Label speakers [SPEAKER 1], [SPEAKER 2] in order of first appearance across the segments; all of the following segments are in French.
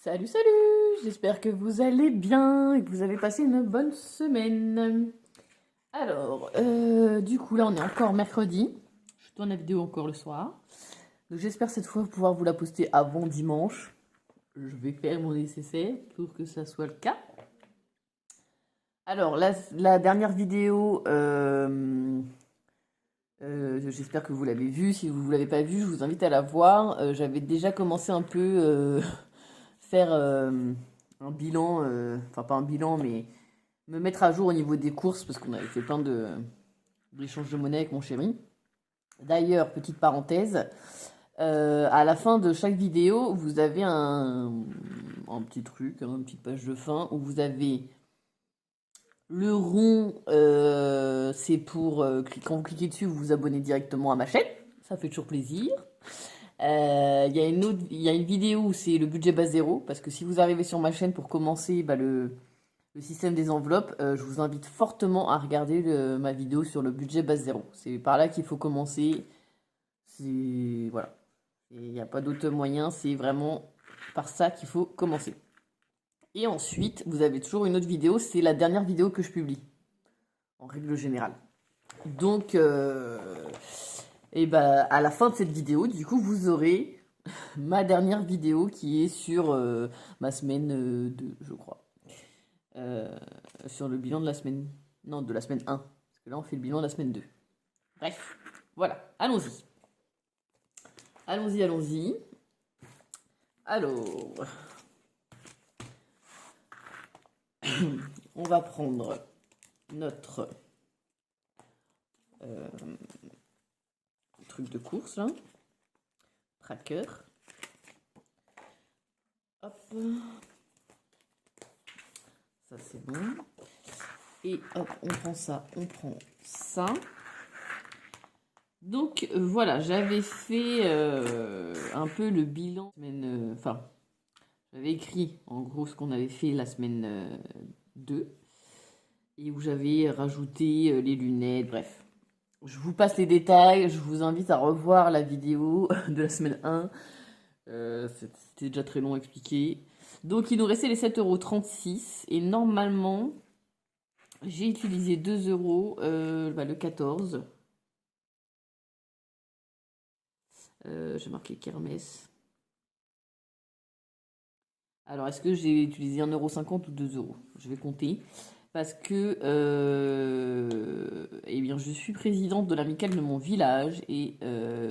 [SPEAKER 1] Salut, salut! J'espère que vous allez bien et que vous avez passé une bonne semaine. Alors, du coup, là, on est encore mercredi. Je tourne la vidéo encore le soir. Donc, j'espère cette fois pouvoir vous la poster avant dimanche. Je vais faire mon nécessaire pour que ça soit le cas. Alors, la dernière vidéo, j'espère que vous l'avez vue. Si vous ne l'avez pas vue, je vous invite à la voir. J'avais déjà commencé un peu faire un bilan, enfin pas un bilan, mais me mettre à jour au niveau des courses parce qu'on avait fait plein d'échanges de monnaie avec mon chéri. D'ailleurs, petite parenthèse, à la fin de chaque vidéo, vous avez un petit truc, une petite page de fin où vous avez le rond, c'est pour quand vous cliquez dessus, vous vous abonnez directement à ma chaîne. Ça fait toujours plaisir. Il y a une vidéo où c'est le budget base zéro, parce que si vous arrivez sur ma chaîne pour commencer le système des enveloppes, je vous invite fortement à regarder ma vidéo sur le budget base zéro. C'est par là qu'il faut commencer. Voilà. Il n'y a pas d'autre moyen, c'est vraiment par ça qu'il faut commencer. Et ensuite, vous avez toujours une autre vidéo, c'est la dernière vidéo que je publie, en règle générale. Donc, et bah, à la fin de cette vidéo, du coup, vous aurez ma dernière vidéo qui est sur ma semaine 2, je crois. Sur le bilan de la semaine... Non, de la semaine 1. Parce que là, on fait le bilan de la semaine 2. Bref, voilà, allons-y. Allons-y, allons-y. Alors, on va prendre notre truc de course, là. Tracker. Hop. Ça, c'est bon. Et hop, on prend ça, on prend ça. Donc voilà, j'avais fait un peu le bilan enfin, j'avais écrit en gros ce qu'on avait fait la semaine 2 et où j'avais rajouté les lunettes, bref. Je vous passe les détails, je vous invite à revoir la vidéo de la semaine 1. C'était déjà très long à expliquer. Donc il nous restait les 7,36 € et normalement j'ai utilisé 2 € le 14. J'ai marqué kermesse. Alors, est-ce que j'ai utilisé 1,50 € ou 2 €? Je vais compter. Parce que eh bien, je suis présidente de l'amicale de mon village et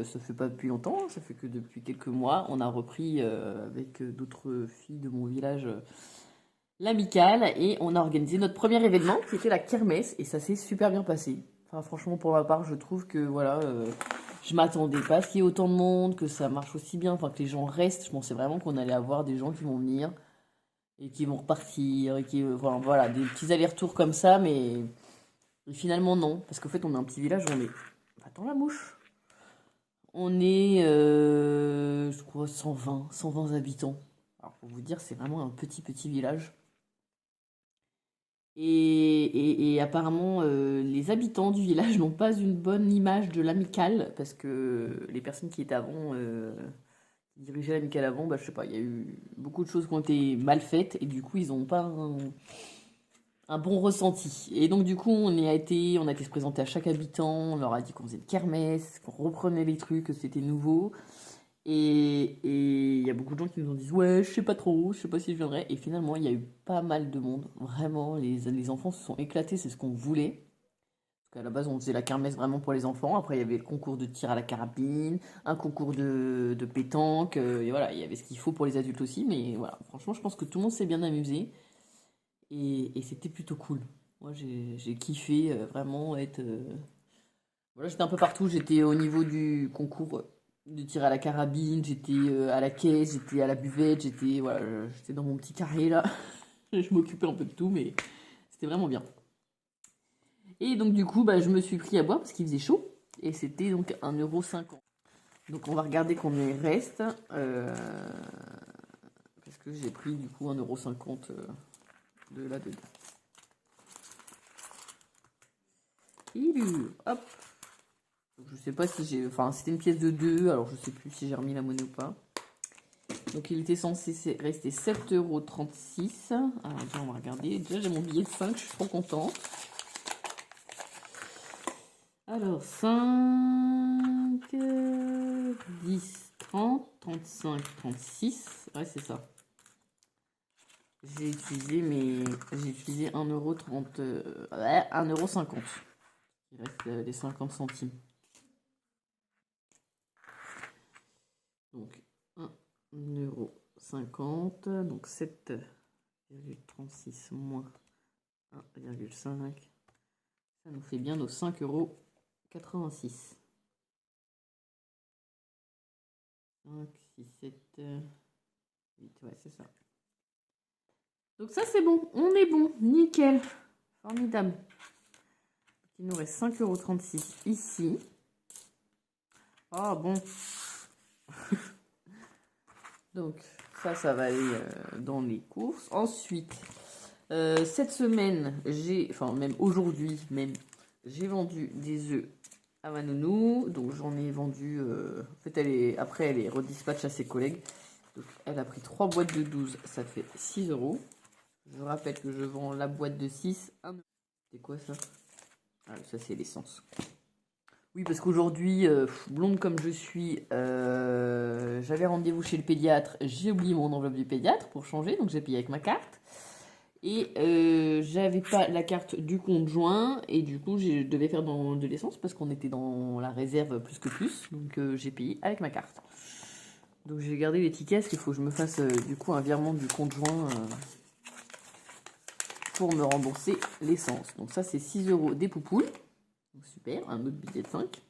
[SPEAKER 1] ça fait pas depuis longtemps, ça fait que depuis quelques mois, on a repris avec d'autres filles de mon village l'amicale et on a organisé notre premier événement qui était la kermesse et ça s'est super bien passé. Enfin, franchement, pour ma part, je trouve que voilà, je m'attendais pas à ce qu'il y ait autant de monde, que ça marche aussi bien, enfin que les gens restent. Je pensais vraiment qu'on allait avoir des gens qui vont venir et qui vont repartir et qui, enfin, voilà, des petits allers-retours comme ça, mais finalement non, parce qu'en fait, on est un petit village, on est, attends la mouche, on est, je crois, 120 habitants. Alors pour vous dire, c'est vraiment un petit village. Et apparemment, les habitants du village n'ont pas une bonne image de l'amicale, parce que les personnes qui étaient avant, qui dirigeaient l'amicale avant, bah, je sais pas, il y a eu beaucoup de choses qui ont été mal faites, et du coup, ils n'ont pas un bon ressenti. Et donc, du coup, on a été se présenter à chaque habitant, on leur a dit qu'on faisait une kermesse, qu'on reprenait les trucs, que c'était nouveau. Et il y a beaucoup de gens qui nous ont dit ouais, je sais pas trop, je sais pas si je viendrai. Et finalement, il y a eu pas mal de monde. Vraiment, les enfants se sont éclatés, c'est ce qu'on voulait. Parce qu'à la base, on faisait la kermesse vraiment pour les enfants. Après, il y avait le concours de tir à la carabine, un concours de pétanque. Et voilà, il y avait ce qu'il faut pour les adultes aussi. Mais voilà, franchement, je pense que tout le monde s'est bien amusé. Et c'était plutôt cool. Moi, j'ai kiffé vraiment être. Voilà, j'étais un peu partout. J'étais au niveau du concours de tir à la carabine, j'étais à la caisse, j'étais à la buvette, j'étais voilà, j'étais dans mon petit carré là. Je m'occupais un peu de tout, mais c'était vraiment bien. Et donc du coup, bah, je me suis pris à boire parce qu'il faisait chaud. Et c'était donc 1,50 €. Donc on va regarder combien il reste. Parce que j'ai pris du coup 1,50 € de là-dedans. Hop. Donc, je sais pas si j'ai... Enfin, c'était une pièce de 2, alors je sais plus si j'ai remis la monnaie ou pas. Donc il était censé rester 7,36 €. Alors déjà on va regarder. Déjà j'ai mon billet de 5, je suis trop contente. Alors 5, 10, 30, 35, 36. Ouais c'est ça. J'ai utilisé 1,30 €, 1,50 €. Il reste les 50 centimes. Donc 1,50 €. Donc 7,36 moins 1,5. Ça nous fait bien nos 5,86 €. 5, 6, 7, 8. Ouais, c'est ça. Donc ça, c'est bon. On est bon. Nickel. Formidable. Il nous reste 5,36 € ici. Ah bon. Donc ça va aller dans les courses. Ensuite, cette semaine, enfin même aujourd'hui même, j'ai vendu des œufs à ma nounou. Donc j'en ai vendu, en fait après elle est redispatch à ses collègues. Donc elle a pris 3 boîtes de 12, ça fait 6 €. Je rappelle que je vends la boîte de 6 à 1 €. C'est quoi ça? Ah, ça c'est l'essence. Oui, parce qu'aujourd'hui, blonde comme je suis, j'avais rendez-vous chez le pédiatre. J'ai oublié mon enveloppe du pédiatre pour changer, donc j'ai payé avec ma carte. Et j'avais pas la carte du conjoint, et du coup, je devais faire de l'essence parce qu'on était dans la réserve plus que plus. Donc j'ai payé avec ma carte. Donc j'ai gardé les tickets parce qu'il faut que je me fasse du coup un virement du conjoint pour me rembourser l'essence. Donc ça, c'est 6 € des poupoules. Donc super, un autre billet de 5.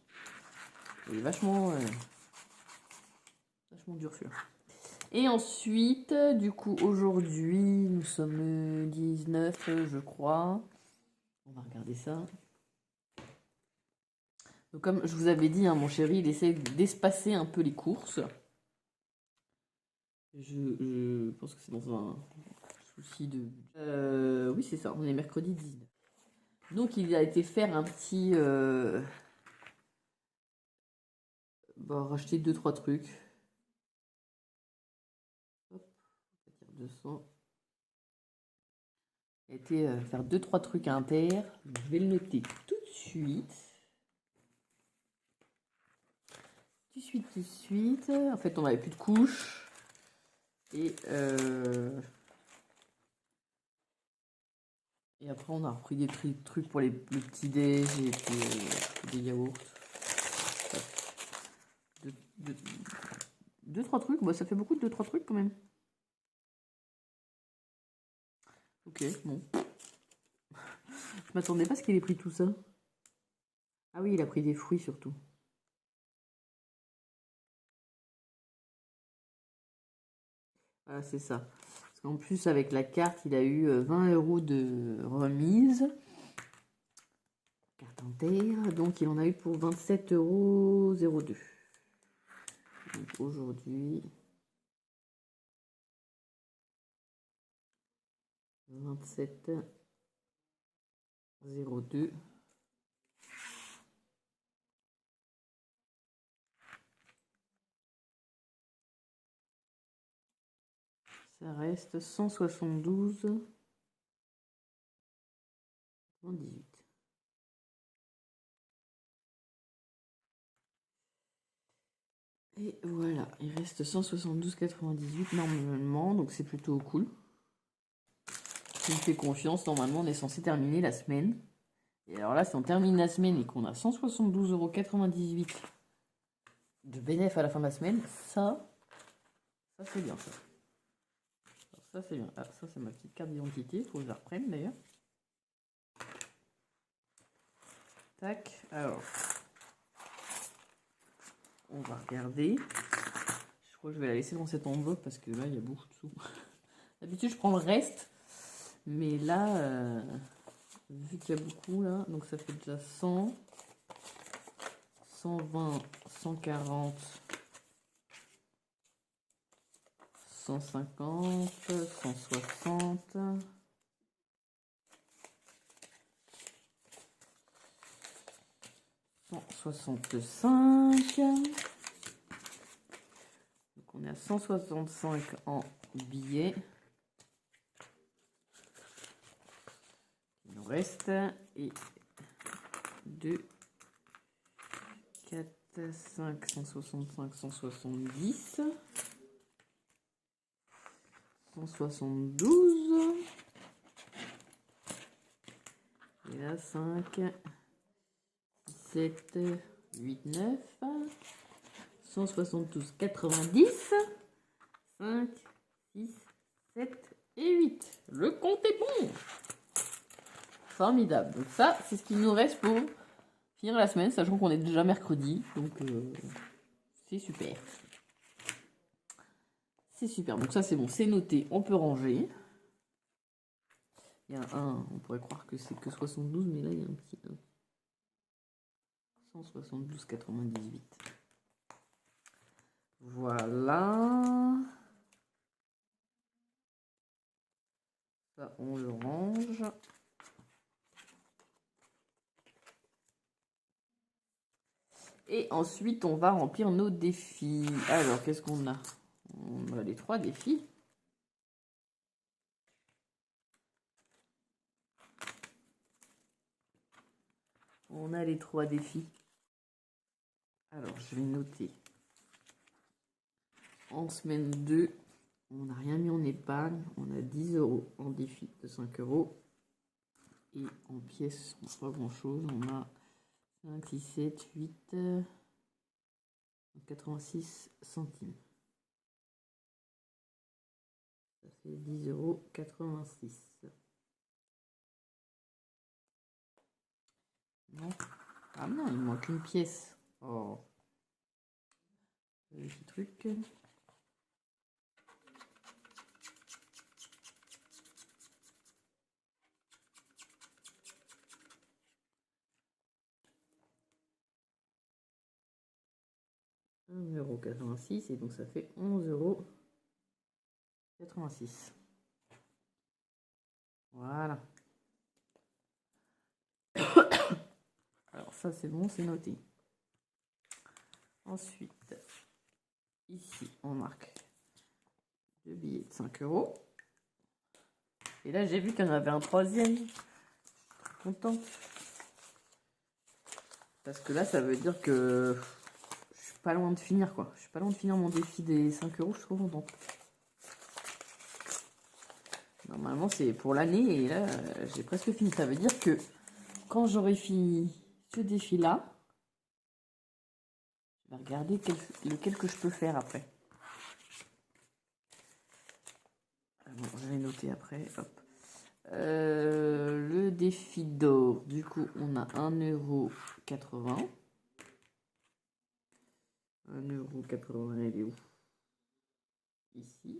[SPEAKER 1] Il est vachement dur celui-là. Et ensuite, du coup, aujourd'hui, nous sommes le 19, je crois. On va regarder ça. Donc, comme je vous avais dit, hein, mon chéri, il essaie d'espacer un peu les courses. Je pense que c'est dans un souci de... oui, c'est ça, on est mercredi 19. Donc, il a été faire un petit... racheter 2-3 trucs. Hop, on va dire 200. Il a été faire 2-3 trucs à Inter. Je vais le noter tout de suite. Tout de suite. En fait, on n'avait plus de couches. Et après, on a repris des trucs pour le petit déj et puis des yaourts. 2-3 trucs, bah, ça fait beaucoup de 2-3 trucs quand même. Ok, bon. Je m'attendais pas à ce qu'il ait pris tout ça. Ah oui, il a pris des fruits surtout. Voilà, c'est ça. Parce qu'en plus, avec la carte, il a eu 20 € de remise. Carte Inter. Donc, il en a eu pour 27,02 €. Donc, aujourd'hui, 27,02 €. Ça reste 172,18 €. Et voilà, il reste 172,98 € normalement, donc c'est plutôt cool. Si on fait confiance, normalement on est censé terminer la semaine. Et alors là, si on termine la semaine et qu'on a 172,98 € de bénéfice à la fin de la semaine, ça c'est bien ça. Alors ça c'est bien. Ah, ça c'est ma petite carte d'identité, il faut que je la reprenne d'ailleurs. Tac, alors on va regarder. Je crois que je vais la laisser dans cette enveloppe parce que là il y a beaucoup de sous. D'habitude je prends le reste, mais là, vu qu'il y a beaucoup là, donc ça fait déjà 100, 120, 140, 150, 160, 165. Donc On est à 165 en billets. Il nous reste. Et 2, 4, 5, 165, 170. 172. Et là, 5, 7, 8, 9. 172, 90. 5, 6, 7 et 8. Le compte est bon. Formidable. Donc ça, c'est ce qu'il nous reste pour finir la semaine, sachant qu'on est déjà mercredi. Donc, c'est super. C'est super. Donc ça, c'est bon. C'est noté. On peut ranger. Il y a un, on pourrait croire que c'est que 72, mais là, il y a un petit 1. 172, 98. Voilà. Ça, on le range. Et ensuite, on va remplir nos défis. Alors, qu'est-ce qu'on a? On a les 3 défis. On a les 3 défis. Alors, je vais noter. En semaine 2, on n'a rien mis en épargne. On a 10 € en défi de 5 €. Et en pièces, pas grand-chose. On a 5, 6, 7, 8, 86 centimes. Ça fait 10,86 €. Non. Ah non, il manque une pièce. Oh. Petit truc. €1,86 et donc ça fait 11,86 €. Voilà. Alors ça c'est bon, c'est noté. Ensuite, ici on marque 2 billets de 5 €. Et là j'ai vu qu'il y en avait un troisième. Je suis contente. Parce que là ça veut dire que je suis pas loin de finir quoi. Je suis pas loin de finir mon défi des 5 €, je suis trop contente. Normalement c'est pour l'année et là j'ai presque fini. Ça veut dire que quand j'aurai fini ce défi là, je vais regarder lequel que je peux faire après. Bon, je vais noter après. Hop. Le défi d'or, du coup on a 1,80 €. 1,80 €, il est où? Ici.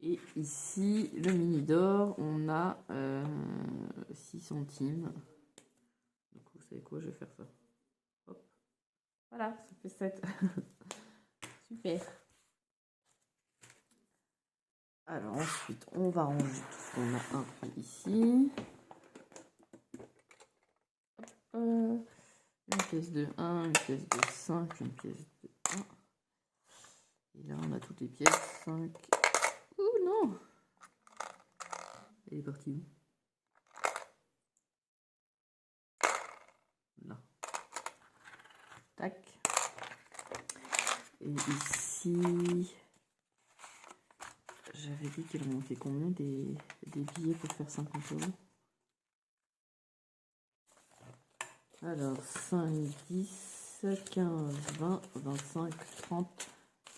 [SPEAKER 1] Et ici, le mini d'or, on a 6 centimes. Du coup, vous savez quoi, je vais faire ça. Hop. Voilà, ça fait 7. Super. Alors ensuite, on va ranger tout ce qu'on a un peu ici. Une pièce de 1, une pièce de 5, une pièce de 1. Et là, on a toutes les pièces. 5. Ouh non! Elle est partie où? Là. Tac. Et ici, j'avais dit qu'il remontait combien des billets pour faire 50 €. Alors, 5, 10, 15, 20, 25, 30,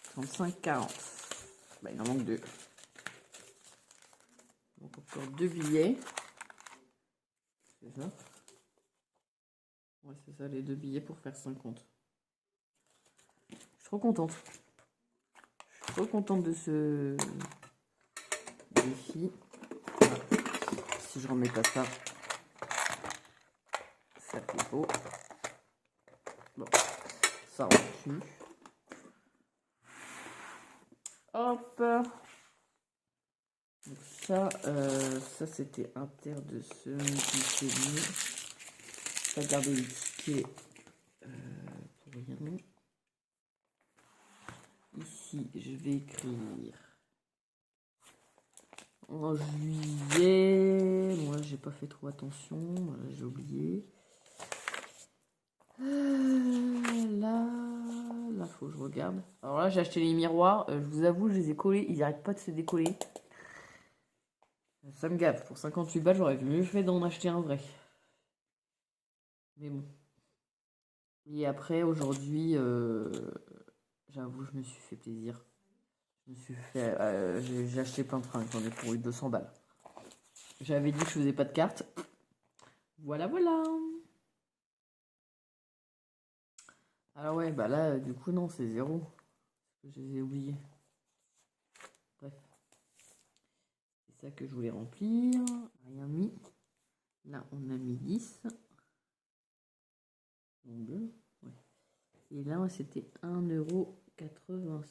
[SPEAKER 1] 35, 40. Bah, il en manque 2. Donc, encore 2 billets. C'est ça? Ouais, c'est ça, les 2 billets pour faire 50. Je suis trop contente. Je suis trop contente de ce défi. Voilà. Si je remets pas ça, ça fait beau. Bon, ça rentre dessus. Hop. Donc ça c'était inter de ce multiplier. Ça garder les tickets rien. Ici, je vais écrire en juillet. Moi, j'ai pas fait trop attention. Voilà, j'ai oublié. Là, faut que je regarde. Alors là, j'ai acheté les miroirs. Je vous avoue, je les ai collés. Ils n'arrêtent pas de se décoller. Ça me gave. Pour 58 balles, j'aurais mieux fait d'en acheter un vrai. Mais bon. Et après, aujourd'hui, j'avoue, je me suis fait plaisir. J'ai acheté plein de fringues. J'en ai pour 200 balles. J'avais dit que je faisais pas de cartes. Voilà, voilà. Alors ouais, bah là, du coup, non, c'est 0. Je les ai oubliés. Bref. C'est ça que je voulais remplir. Rien mis. Là, on a mis 10. Ouais. Et là, c'était 1,86 €.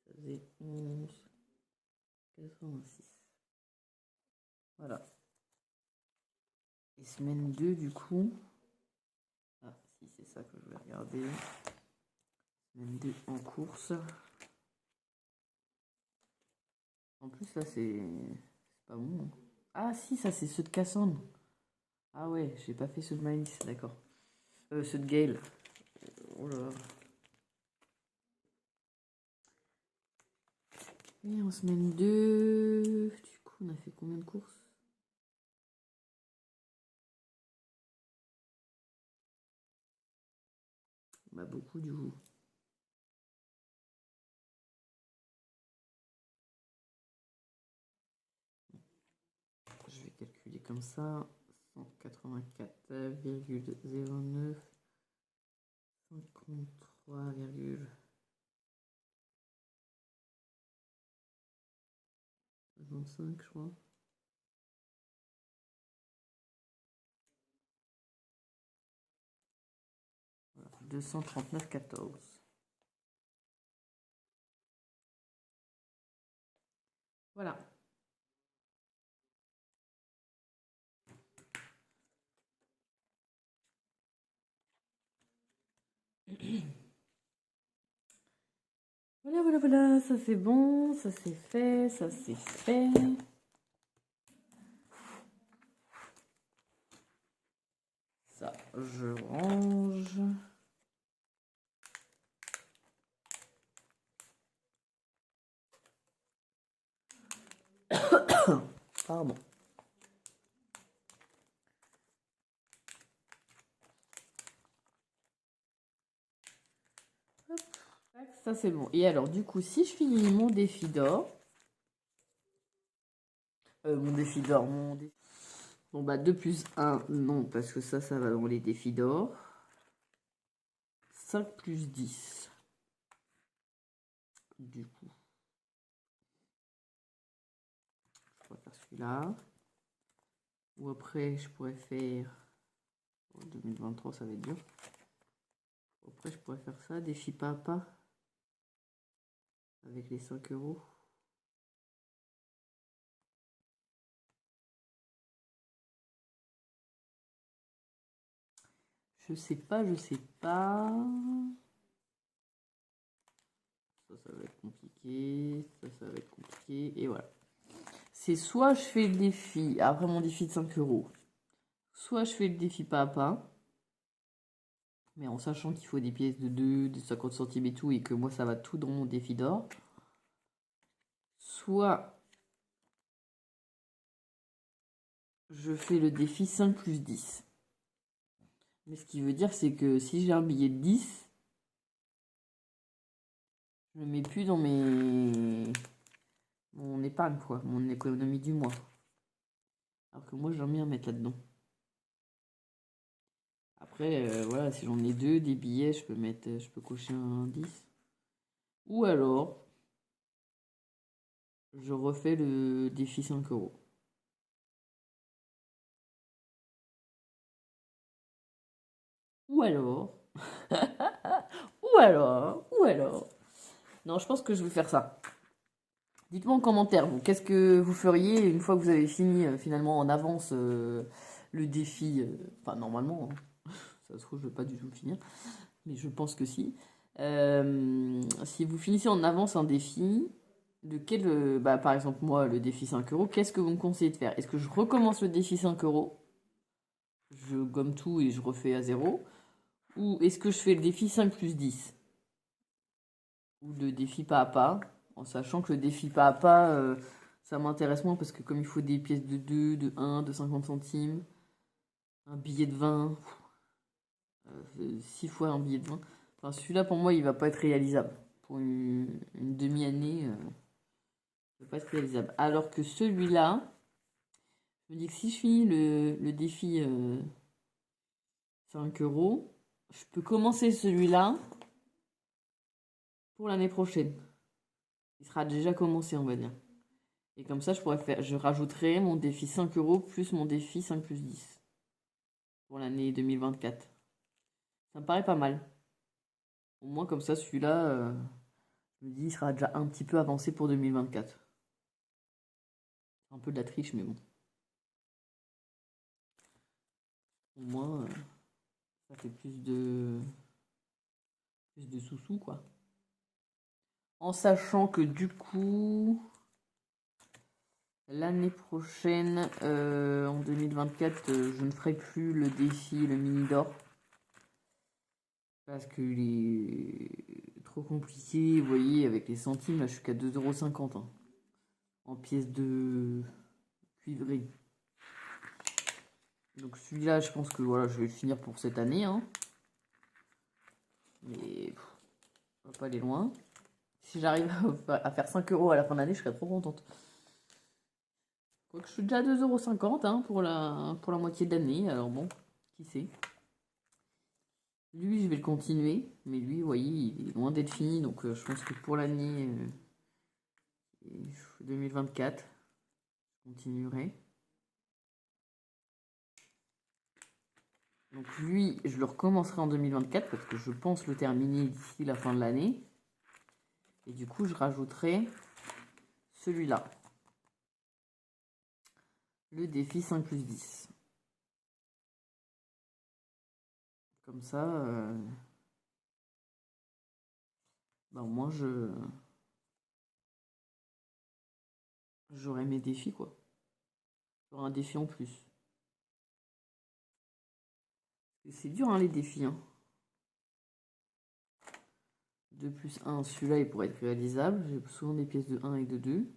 [SPEAKER 1] Ça faisait 11,86 €. Voilà. Et semaine 2, du coup. Ah, si, c'est ça que je vais regarder. Semaine 2 en course. En plus, là, c'est pas bon. Ah, si, ça, c'est ceux de Cassandre. Ah ouais, j'ai pas fait ceux de Maïs, d'accord. Ceux de Gaël. Oh là là. Et en semaine 2, du coup, on a fait combien de courses? Bah, beaucoup, du coup. Je vais calculer comme ça. 184,09. 53, 25, je crois. Voilà, 239,14. Voilà. Voilà, voilà, voilà, ça c'est bon, ça c'est fait, ça c'est fait. Ça, je range. Pardon. Hop. Ça c'est bon. Et alors, du coup, si je finis mon défi d'or, mon défi. Bon, bah, 2 plus 1, non, parce que ça va dans les défis d'or. 5 plus 10. Du coup, je pourrais faire celui-là. Ou après, je pourrais faire. Oh, 2023, ça va être dur. Après, je pourrais faire ça, défi pas à pas. Avec les 5 euros. Je sais pas, je sais pas. Ça va être compliqué. Ça va être compliqué. Et voilà. C'est soit je fais le défi, après mon défi de 5 euros, soit je fais le défi pas à pas, mais en sachant qu'il faut des pièces de 2, de 50 centimes et tout, et que moi ça va tout dans mon défi d'or. Soit je fais le défi 5 plus 10. Mais ce qui veut dire, c'est que si j'ai un billet de 10, je ne le mets plus dans mon épargne, quoi, mon économie du mois. Alors que moi, j'aime bien mettre là-dedans. Après, voilà, si j'en ai deux, des billets, je peux cocher un 10. Ou alors, je refais le défi 5 euros. Ou alors, ou alors. Non, je pense que je vais faire ça. Dites-moi en commentaire, vous, qu'est-ce que vous feriez une fois que vous avez fini finalement en avance le défi. Enfin, normalement, hein. Ça se trouve, je ne vais pas du tout le finir. mais je pense que si. Si vous finissez en avance un défi, bah, par exemple, moi, le défi 5 euros, qu'est-ce que vous me conseillez de faire? Est-ce que je recommence le défi 5 euros? Je gomme tout et je refais à zéro? Ou est-ce que je fais le défi 5 plus 10? Ou le défi pas à pas? En sachant que le défi pas à pas, ça m'intéresse moins parce que comme il faut des pièces de 2, de 1, de 50 centimes, un billet de 20, 6 fois un billet de 20. Enfin, celui-là, pour moi, il va pas être réalisable. Pour une demi-année, il va pas être réalisable. Alors que celui-là, je me dis que si je finis le défi 5 euros, je peux commencer celui-là pour l'année prochaine. Il sera déjà commencé, on va dire. Et comme ça, je rajouterai mon défi 5 euros plus mon défi 5 plus 10 pour l'année 2024. Ça me paraît pas mal. Au moins, comme ça, celui-là, je me dis, il sera déjà un petit peu avancé pour 2024. C'est un peu de la triche, mais bon. Au moins, ça fait plus de sous-sous, quoi. En sachant que du coup, l'année prochaine, en 2024, je ne ferai plus le défi, le mini d'or. Parce qu'il est trop compliqué. Vous voyez, avec les centimes, là, je suis qu'à 2,50 € hein, en pièces de cuivrées. Donc celui-là, je pense que voilà, je vais le finir pour cette année. Hein. Mais on va pas aller loin. Si j'arrive à faire 5 euros à la fin de l'année, je serais trop contente. Quoique je suis déjà à 2,50 € hein, pour la moitié de l'année. Alors bon, qui sait. Lui, je vais le continuer. Mais lui, vous voyez, il est loin d'être fini. Donc je pense que pour l'année 2024, je continuerai. Donc lui, je le recommencerai en 2024 parce que je pense le terminer d'ici la fin de l'année. Et du coup, je rajouterai celui-là. Le défi 5 plus 10. Comme ça, bah, au moins j'aurai mes défis quoi. J'aurai un défi en plus. C'est dur hein, les défis. Hein. 2 plus 1, celui-là il pourrait être réalisable. J'ai souvent des pièces de 1 et de 2.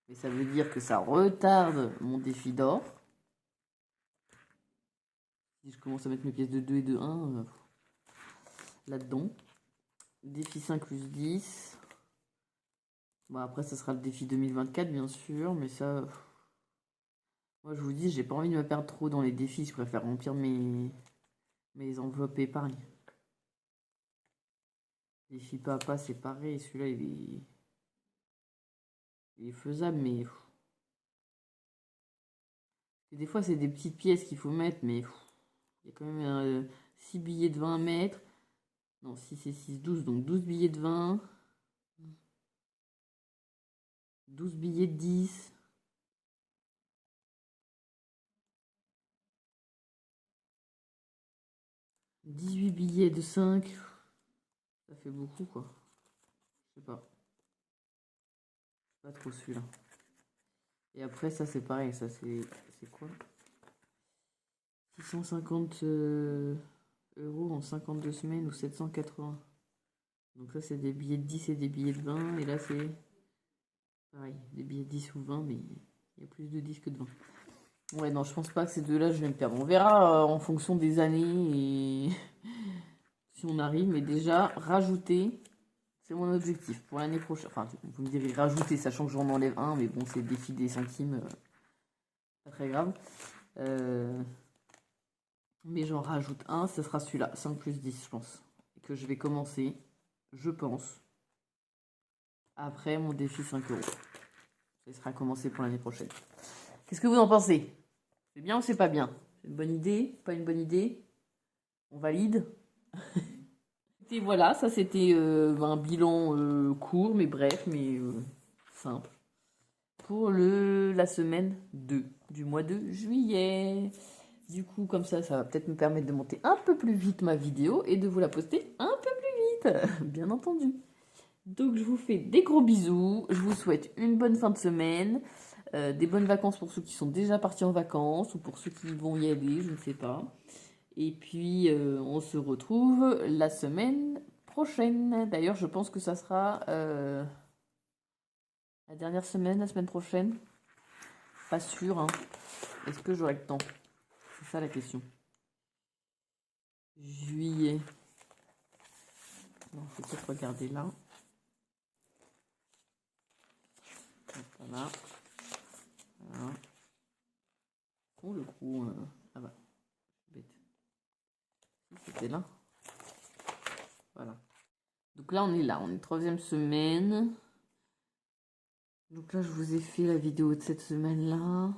[SPEAKER 1] Mais ça veut dire que ça retarde mon défi d'or. Si je commence à mettre mes pièces de 2 et de 1 là-dedans. Défi 5 plus 10. Bon, après, ça sera le défi 2024, bien sûr, mais ça. Moi, je vous dis, j'ai pas envie de me perdre trop dans les défis. Je préfère remplir mes enveloppes épargne. Défi pas à pas, c'est pareil. Celui-là, il est faisable, mais. Des fois, c'est des petites pièces qu'il faut mettre, mais. Il y a quand même 6 billets de 20 à mettre. Non, 6 et 6, 12. Donc 12 billets de 20. 12 billets de 10. 18 billets de 5. Ça fait beaucoup, quoi. Je sais pas. Pas trop celui-là. Et après, ça, c'est pareil. Ça, c'est quoi 650 euros en 52 semaines ou 780. Donc ça, c'est des billets de 10 et des billets de 20. Et là, c'est pareil. Des billets de 10 ou 20, mais il y a plus de 10 que de 20. Ouais, non, je pense pas que ces deux-là, je vais me perdre. On verra en fonction des années et si on arrive. Mais déjà, rajouter, c'est mon objectif pour l'année prochaine. Enfin, vous me direz rajouter, sachant que j'en enlève un, mais bon, c'est le défi des centimes. Pas très grave. Mais j'en rajoute un, ce sera celui-là, 5 plus 10, je pense. Et que je vais commencer, je pense, après mon défi 5 euros. Ça sera commencé pour l'année prochaine. Qu'est-ce que vous en pensez? C'est bien ou c'est pas bien? C'est une bonne idée? Pas une bonne idée? On valide? Et voilà, ça c'était un bilan court, mais bref, mais simple. Pour la semaine 2 du mois de juillet. Du coup, comme ça va peut-être me permettre de monter un peu plus vite ma vidéo et de vous la poster un peu plus vite, bien entendu. Donc, je vous fais des gros bisous. Je vous souhaite une bonne fin de semaine, des bonnes vacances pour ceux qui sont déjà partis en vacances ou pour ceux qui vont y aller, je ne sais pas. Et puis, on se retrouve la semaine prochaine. D'ailleurs, je pense que ça sera la dernière semaine, la semaine prochaine. Pas sûr, hein. Est-ce que j'aurai le temps? C'est ça la question. Juillet. Non, je vais peut-être regarder là. Voilà. Voilà. Oh, le coup. Ah bah, bête. C'était là. Voilà. Donc là, on est là. On est troisième semaine. Donc là, je vous ai fait la vidéo de cette semaine-là.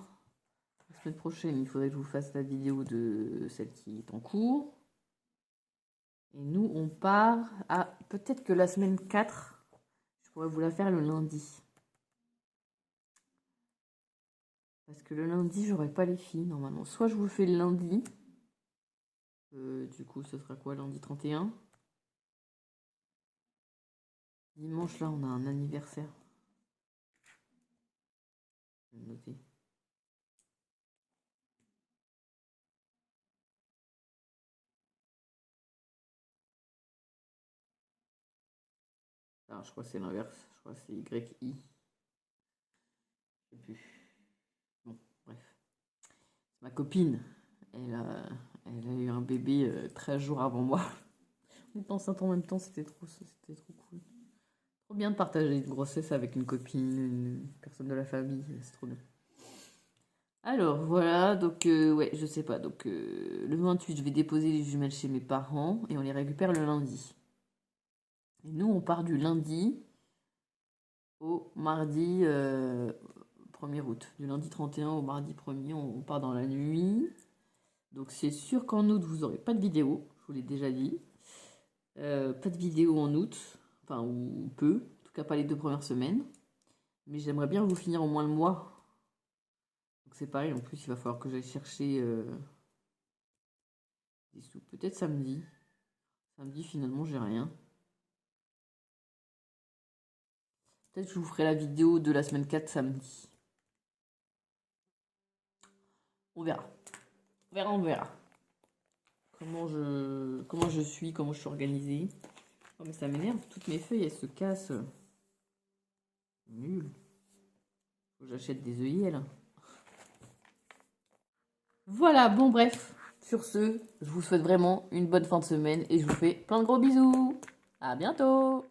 [SPEAKER 1] La semaine prochaine, il faudrait que je vous fasse la vidéo de celle qui est en cours. Et nous, on part à... Peut-être que la semaine 4, je pourrais vous la faire le lundi. Parce que le lundi, j'aurai pas les filles, normalement. Soit je vous le fais le lundi. Du coup, ce sera quoi, lundi 31? Dimanche, là, on a un anniversaire. Je vais noter. Ah, je crois que c'est l'inverse. Je crois que c'est YI. Je sais plus. Bon, bref. C'est ma copine. Elle a eu un bébé 13 jours avant moi. On est enceinte en même temps, c'était trop cool. Trop bien de partager une grossesse avec une copine, une personne de la famille, c'est trop bien. Alors voilà, donc ouais, je sais pas. Donc le 28, je vais déposer les jumelles chez mes parents et on les récupère le lundi. Et nous, on part du lundi au mardi 1er août. Du lundi 31 au mardi 1er, on part dans la nuit. Donc c'est sûr qu'en août, vous n'aurez pas de vidéo, je vous l'ai déjà dit. Pas de vidéo en août, enfin ou peu, en tout cas pas les 2 premières semaines. Mais j'aimerais bien vous finir au moins le mois. Donc c'est pareil, en plus il va falloir que j'aille chercher des sous. Peut-être samedi. Samedi finalement j'ai rien. Peut-être que je vous ferai la vidéo de la semaine 4 samedi. On verra. On verra. Comment je suis organisée. Oh mais ça m'énerve, toutes mes feuilles elles se cassent. Nul. Faut que j'achète des œillets. Voilà, bon bref. Sur ce, je vous souhaite vraiment une bonne fin de semaine et je vous fais plein de gros bisous. À bientôt.